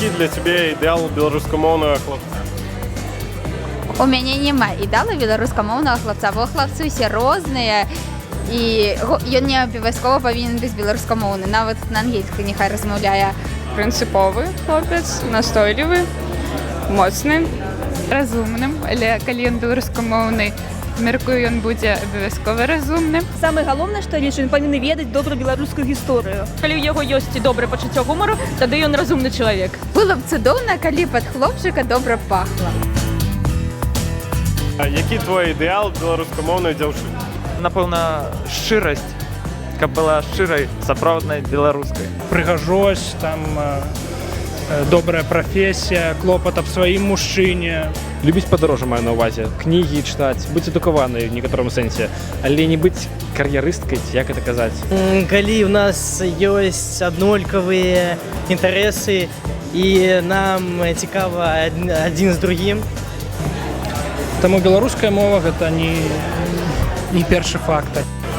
Який для тебе ідеал білоруськомовного хлопця? У мяне няма ідэалу беларускамоўнага хлапца, бо хлапцы ўсе розныя і ён не абавязкова павінен быць беларускамоўны, нават на ангельскай няхай размаўляе. Прынцыповы хлопец, настойлівы, моцны, разумным, але калі ён беларускамоўны, мяркую, ён будзе абавязкова разумным. Самае галоўнае, што лічу, ён павінен ведаць добра беларускую гісторыю. Калі ў яго ёсць добрае пачуццё гумару, тады ён разумны чалавек. Было б цудоўна, калі пад хлопчыка добра пахла. Які твой ідэал беларускамоўнай дзяўчыны? Напэўна, шчырасць, каб была шчырай, сапраўднай беларускай. Прыгажосць, там добрая прафесія, клопат аб сваім мужчыне. Любіць падарожжа маю на ўвазе, кнігі чытаць, быць адукаванай в некаторым сэнсе, але не быць кар'ерысткай, як гэта казаць. Калі ў нас ёсць аднолькавыя інтарэсы і нам цікава адзін з другім. Таму беларуская мова гэта не першы фактор.